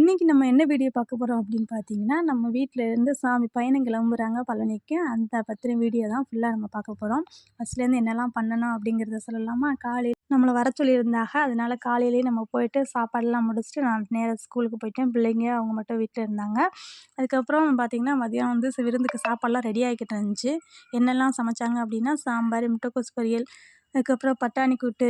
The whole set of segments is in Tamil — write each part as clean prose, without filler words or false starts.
இன்னைக்கு நம்ம என்ன வீடியோ பார்க்க போறோம் அப்படின்னு பார்த்தீங்கன்னா, நம்ம வீட்ல இருந்து சாமி பயணம் கிளம்புறாங்க பழனிக்கு. அந்த பத்தின வீடியோ தான் ஃபுல்லா நம்ம பார்க்க போறோம். ஃபர்ஸ்ட்லேருந்து என்னலாம் பண்ணணும் அப்படிங்கிறத சொல்லலாமா? நம்மள வர சொல்லியிருந்தாங்க. அதனால காலையிலேயே நம்ம போயிட்டு சாப்பாடுலாம் முடிச்சுட்டு, நான் நேரா ஸ்கூலுக்கு போயிட்டேன். பிள்ளைங்க அவங்க மட்டும் வீட்ல இருந்தாங்க. அதுக்கப்புறம் பார்த்தீங்கன்னா, மதியம் வந்து விருந்துக்கு சாப்பாடுலாம் ரெடி ஆகிக்கிட்டு இருந்துச்சு. என்னெல்லாம் சமைச்சாங்க அப்படின்னா, சாம்பார், முட்டைக்கோஸ் பொரியல், அதுக்கப்புறம் பட்டாணி கூட்டு,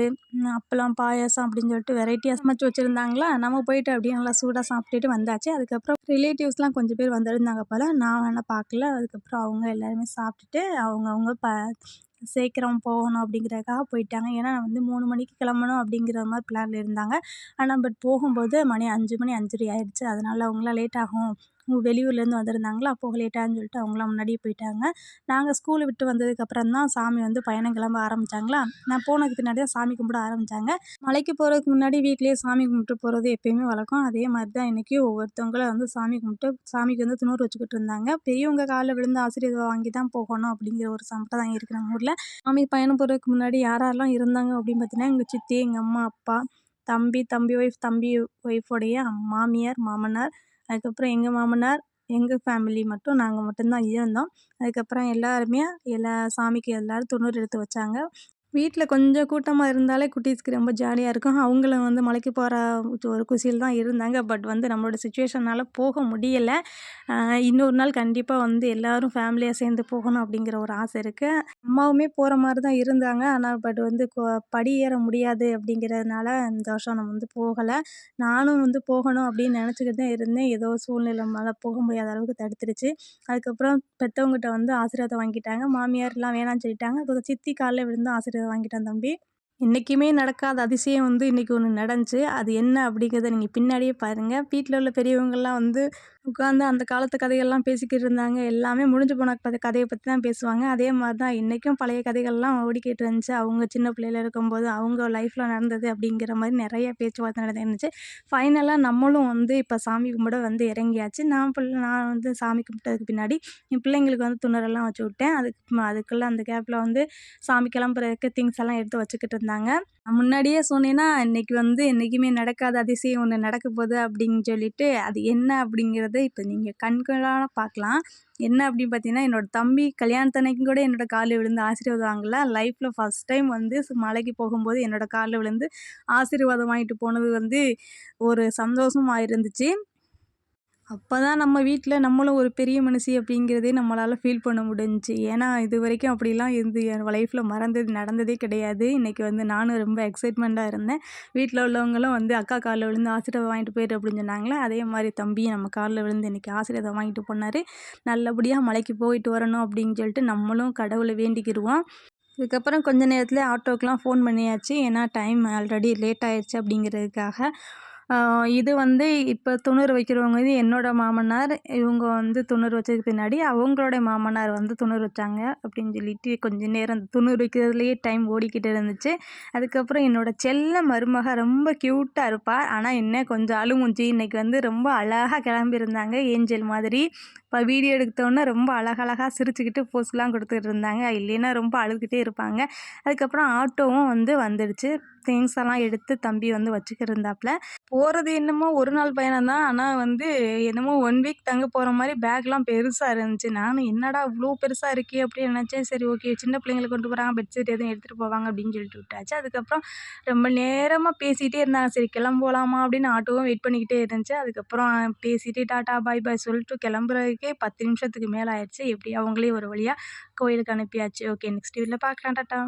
அப்பளம், பாயாசம் அப்படின்னு சொல்லிட்டு வெரைட்டியா சமைச்சு வச்சுருந்தாங்களா, நம்ம போயிட்டு அப்படியே நல்லா சூடா சாப்பிட்டுட்டு வந்தாச்சு. அதுக்கப்புறம் ரிலேட்டிவ்ஸ்லாம் கொஞ்சம் பேர் வந்திருந்தாங்க போல. நான் வேணா பார்க்கல. அதுக்கப்புறம் அவங்க எல்லாருமே சாப்பிட்டுட்டு அவங்கவங்க சீக்கிரம் போகணும் அப்படிங்கிறதுக்காக போயிட்டாங்க. ஏன்னா வந்து 3 மணிக்கு கிளம்பணும் அப்படிங்கிற மாரி பிளான்ல இருந்தாங்க. ஆனா போகும்போது மணி 5 மணி 5:30 ஆயிடுச்சு. அதனால அவங்களாம் லேட் ஆகும். வெளியூர்லேருந்து வந்திருந்தாங்களா, போக லேட் ஆகும்னு சொல்லிட்டு அவங்களாம் முன்னாடியே போயிட்டாங்க. நாங்க ஸ்கூல் விட்டு வந்ததுக்கப்புறம் தான் சாமி வந்து பயணம் கிளம்ப ஆரம்பிச்சாங்களா, நான் போனதுக்கு பின்னாடி தான் சாமி கும்பிட ஆரம்பிச்சாங்க. மலைக்கு போகிறதுக்கு முன்னாடி வீட்லயே சாமி கும்பிட்டு போகிறது எப்பயுமே வழக்கம். அதே மாதிரி தான் இன்றைக்கி ஒவ்வொருத்தவங்கள வந்து சாமி கும்பிட்டு சாமிக்கு வந்து துணூறு வச்சுக்கிட்டு இருந்தாங்க. பெரியவங்க காலில் விழுந்து ஆசீர்வாதம் வாங்கி தான் போகணும் அப்படிங்கிற ஒரு சம்பிரதாயம் இருக்குது நம்ம ஊரில். சாமி பயணம் போகிறதுக்கு முன்னாடி யாரெல்லாம் இருந்தாங்க அப்படின்னு பார்த்தீங்கன்னா, எங்கள் சித்தி, எங்கள் அம்மா, அப்பா, தம்பி ஒய்ஃப், தம்பி ஒய்ஃபோடைய மாமியார், மாமனார், அதுக்கப்புறம் எங்கள் மாமனார், எங்கள் ஃபேமிலி மட்டும் நாங்கள் மட்டும்தான் இருந்தோம். அதுக்கப்புறம் எல்லாருமே சாமிக்கு எல்லோரும் துணூறு எடுத்து வச்சாங்க. வீட்ல கொஞ்சம் கூட்டமா இருந்தாலே குட்டீஸ்க்கு ரொம்ப ஜாலியா இருக்கும். அவங்களும் வந்து மலைக்கு போற ஒரு குஷியில தான் இருந்தாங்க. பட் வந்து நம்மளோட சிச்சுவேஷனால போக முடியல. இன்னொரு நாள் கண்டிப்பா வந்து எல்லாரும் ஃபேமிலியா சேர்ந்து போகணும் அப்படிங்கிற ஒரு ஆசை இருக்கு. அம்மாவுமே போற மாரி தான் இருந்தாங்க. ஆனா பட் வந்து படி ஏற முடியாது அப்படிங்கிறதுனால இந்த வருஷம் நம்ம வந்து போகல. நானும் வந்து போகணும் அப்படின்னு நினச்சிக்கிட்டு தான் இருந்தேன். ஏதோ சூழ்நிலைனால போக முடியாத அளவுக்கு தடுத்துருச்சு. அதுக்கப்புறம் பெத்தவங்ககிட்ட வந்து ஆசீர்வாதம் வாங்கிட்டாங்க. மாமியார்லாம் வேணான்னு சொல்லிட்டாங்க. அப்புறம் சித்தி கால்ல விழுந்து ஆசீர்வாதம் வாங்கிட்டான் தம்பி. என்னைக்குமே நடக்காத அதிசயம் வந்து இன்றைக்கி ஒன்று நடந்துச்சு. அது என்ன அப்படிங்கிறத நீங்கள் பின்னாடியே பாருங்கள். வீட்டில் உள்ள பெரியவங்கள்லாம் வந்து உட்காந்து அந்த காலத்து கதைகள்லாம் பேசிக்கிட்டு இருந்தாங்க. எல்லாமே முடிஞ்சு போன கதையை பற்றி தான் பேசுவாங்க. அதே மாதிரி தான் இன்றைக்கும் பழைய கதைகள்லாம் ஓடிக்கிட்டு இருந்துச்சு. அவங்க சின்ன பிள்ளையில இருக்கும்போது அவங்க லைஃப்பில் நடந்தது அப்படிங்கிற மாதிரி நிறைய பேச்சுவார்த்தை நடந்துருந்துச்சு. ஃபைனலாக நம்மளும் வந்து இப்போ சாமி கும்பிட வந்து இறங்கியாச்சு. நான் வந்து சாமி கும்பிட்டதுக்கு பின்னாடி என் பிள்ளைங்களுக்கு வந்து துணரெல்லாம் வச்சு விட்டேன். அதுக்குள்ளே அந்த கேப்பில் வந்து சாமி கிளம்புறதுக்கு திங்ஸ் எல்லாம் எடுத்து வச்சுக்கிட்டு இருந்தாங்க. நான் முன்னாடியே சொன்னேன்னா, இன்னைக்கு வந்து என்னைக்குமே நடக்காத அதிசயம் ஒண்ணு நடக்க போகுது அப்படின்னு சொல்லிட்டு, அது என்ன அப்படிங்கிறத இப்ப நீங்க கண்கூடால பார்க்கலாம். என்ன அப்படின்னு பார்த்தீங்கன்னா, என்னோட தம்பி கல்யாணத்தன்னைக்கு கூட என்னோட கால்ல விழுந்து ஆசீர்வாதம் வாங்கல. லைஃப்ல ஃபர்ஸ்ட் டைம் வந்து மலைக்கு போகும்போது என்னோட கால்ல விழுந்து ஆசீர்வாதம் வாங்கிட்டு போனது வந்து ஒரு சந்தோஷமா இருந்துச்சு. அப்பதான் நம்ம வீட்ல நம்மளும் ஒரு பெரிய மனுஷி அப்படிங்கிறதே நம்மளால ஃபீல் பண்ண முடிஞ்சுச்சு. ஏன்னா, இதுவரைக்கும் அப்படிலாம் இருந்து என் லைஃப்ல நடந்ததே கிடையாது. இன்னைக்கு வந்து நானும் ரொம்ப எக்ஸைட்மெண்ட்டா இருந்தேன். வீட்ல உள்ளவங்களும் வந்து அக்கா கால்ல விழுந்து ஆசீர்வாதம் வாங்கிட்டு போயிரு அப்படின்னு சொன்னாங்களா, அதே மாரி தம்பியும் நம்ம கால்ல விழுந்து இன்னைக்கு ஆசீர்வாதம் வாங்கிட்டு போனாரு. நல்லபடியா மலைக்கு போயிட்டு வரணும் அப்படின்னு சொல்லிட்டு நம்மளும் கடவுள வேண்டிக்கிருவோம். இதுக்கப்புறம் கொஞ்ச நேரத்திலே ஆட்டோக்கெலாம் ஃபோன் பண்ணியாச்சு. ஏன்னா டைம் ஆல்ரெடி லேட் ஆயிடுச்சு அப்படிங்கிறதுக்காக. இது வந்து இப்போ துணூறு வைக்கிறவங்க வந்து என்னோட மாமனார். இவங்க வந்து துணூறு வச்சதுக்கு பின்னாடி அவங்களுடைய மாமனார் வந்து துணூறு வச்சாங்க அப்படின்னு சொல்லிட்டு கொஞ்ச நேரம் அந்த துணூறு வைக்கிறதுலேயே டைம் ஓடிக்கிட்டு இருந்துச்சு. அதுக்கப்புறம் என்னோட செல்ல மருமக ரொம்ப க்யூட்டாக இருப்பா. ஆனால் என்ன கொஞ்சம் அழுமூஞ்சி. இன்னைக்கு வந்து ரொம்ப அழகா கிளம்பியிருந்தாங்க ஏஞ்சல் மாதிரி. இப்போ வீடியோ எடுத்தோன்னே ரொம்ப அழகழகா சிரிச்சுக்கிட்டு போஸ்லாம் கொடுத்துட்டு இருந்தாங்க. இல்லைன்னா ரொம்ப அழுதுகிட்டே இருப்பாங்க. அதுக்கப்புறம் ஆட்டோவும் வந்து வந்துடுச்சு. திங்ஸ் எல்லாம் எடுத்து தம்பி வந்து வச்சுக்கிட்டு இருந்தாப்புல. போகிறது என்னமோ ஒரு நாள் பயணம் தான். ஆனால் வந்து என்னமோ 1 வீக் தங்க போகிற மாதிரி பேக்லாம் பெருசாக இருந்துச்சு. நானும் என்னடா இவ்வளோ பெருசாக இருக்கே அப்படின்னு நினச்சேன். சரி ஓகே, சின்ன பிள்ளைங்களை கொண்டு போகிறாங்க, பெட்ஷீட் எதுவும் எடுத்துகிட்டு போவாங்க அப்படின்னு சொல்லிட்டு விட்டாச்சு. அதுக்கப்புறம் ரொம்ப நேரமாக பேசிகிட்டே இருந்தாங்க. சரி கிளம்பலாமா அப்படின்னு ஆட்டோவும் வெயிட் பண்ணிக்கிட்டே இருந்துச்சு. அதுக்கப்புறம் பேசிட்டு டாட்டா பாய் பாய் சொல்லிட்டு கிளம்புறதுக்கே 10 நிமிஷத்துக்கு மேலே ஆயிடுச்சு. எப்படியோ அவங்களே ஒரு வழியாக கோயிலுக்கு அனுப்பியாச்சு. ஓகே, நெக்ஸ்ட் வீடியோவில் பார்க்கலாம். டாட்டா.